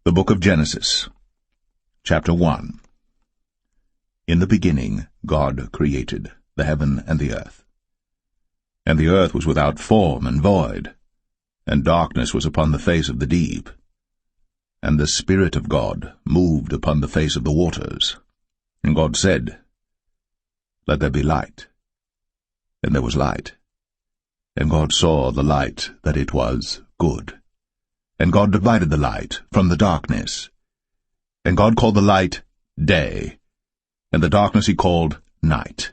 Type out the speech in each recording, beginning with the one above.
The Book of Genesis, Chapter 1. In the beginning God created the heaven and the earth. And the earth was without form and void, and darkness was upon the face of the deep. And the Spirit of God moved upon the face of the waters. And God said, Let there be light. And there was light. And God saw the light that it was good. And God divided the light from the darkness. And God called the light day, and the darkness he called night.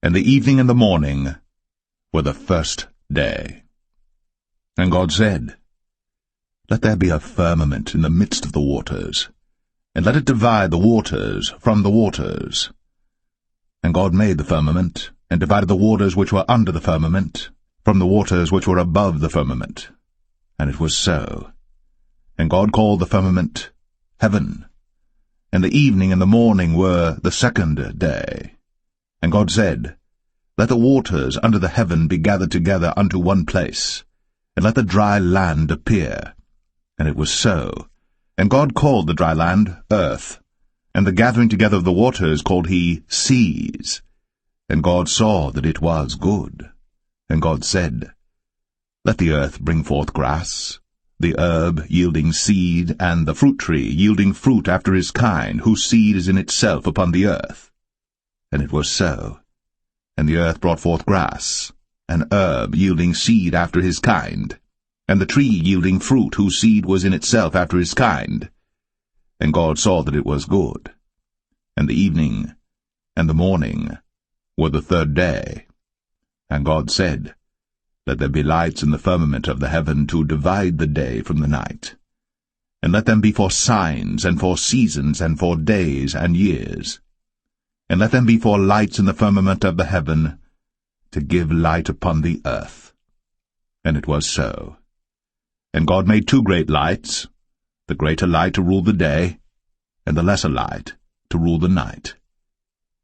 And the evening and the morning were the first day. And God said, Let there be a firmament in the midst of the waters, and let it divide the waters from the waters. And God made the firmament, and divided the waters which were under the firmament from the waters which were above the firmament. And it was so. And God called the firmament heaven. And the evening and the morning were the second day. And God said, Let the waters under the heaven be gathered together unto one place, and let the dry land appear. And it was so. And God called the dry land earth, and the gathering together of the waters called he seas. And God saw that it was good. And God said, Let the earth bring forth grass, the herb yielding seed, and the fruit tree yielding fruit after his kind, whose seed is in itself upon the earth. And it was so. And the earth brought forth grass, an herb yielding seed after his kind, and the tree yielding fruit, whose seed was in itself after his kind. And God saw that it was good. And the evening and the morning were the third day. And God said, Let there be lights in the firmament of the heaven to divide the day from the night. And let them be for signs, and for seasons, and for days and years. And let them be for lights in the firmament of the heaven, to give light upon the earth. And it was so. And God made two great lights, the greater light to rule the day, and the lesser light to rule the night.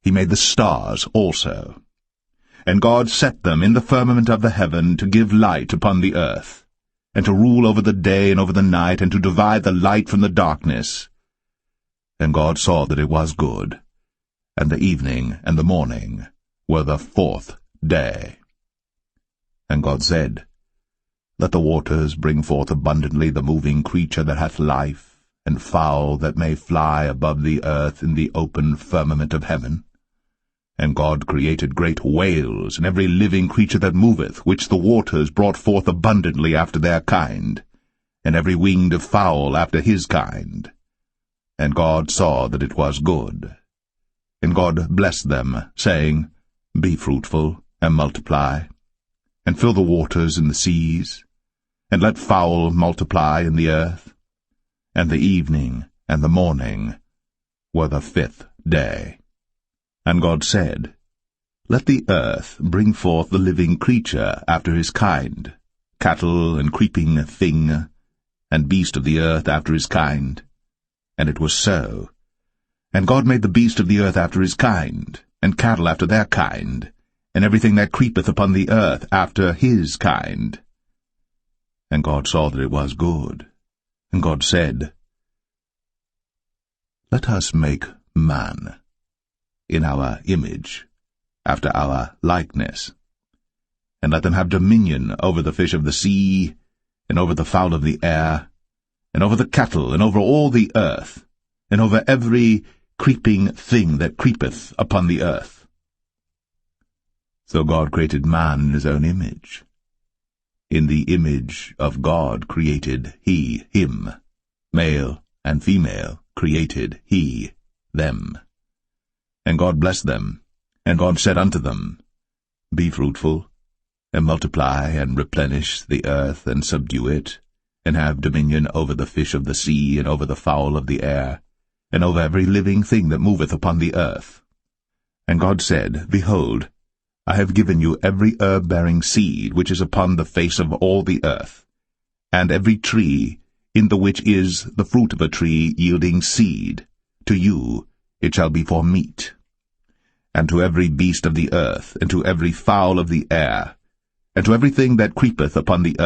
He made the stars also. And God set them in the firmament of the heaven to give light upon the earth, and to rule over the day and over the night, and to divide the light from the darkness. And God saw that it was good. And the evening and the morning were the fourth day. And God said, Let the waters bring forth abundantly the moving creature that hath life, and fowl that may fly above the earth in the open firmament of heaven. And God created great whales, and every living creature that moveth, which the waters brought forth abundantly after their kind, and every winged fowl after his kind. And God saw that it was good. And God blessed them, saying, Be fruitful, and multiply, and fill the waters in the seas, and let fowl multiply in the earth. And the evening and the morning were the fifth day. And God said, Let the earth bring forth the living creature after his kind, cattle and creeping thing, and beast of the earth after his kind. And it was so. And God made the beast of the earth after his kind, and cattle after their kind, and everything that creepeth upon the earth after his kind. And God saw that it was good. And God said, Let us make man in our image, after our likeness, and let them have dominion over the fish of the sea, and over the fowl of the air, and over the cattle, and over all the earth, and over every creeping thing that creepeth upon the earth. So God created man in his own image. In the image of God created he him, male and female created he them. And God blessed them, and God said unto them, Be fruitful, and multiply, and replenish the earth, and subdue it, and have dominion over the fish of the sea, and over the fowl of the air, and over every living thing that moveth upon the earth. And God said, Behold, I have given you every herb-bearing seed which is upon the face of all the earth, and every tree in the which is the fruit of a tree yielding seed. To you it shall be for meat. And to every beast of the earth, and to every fowl of the air, and to everything that creepeth upon the earth,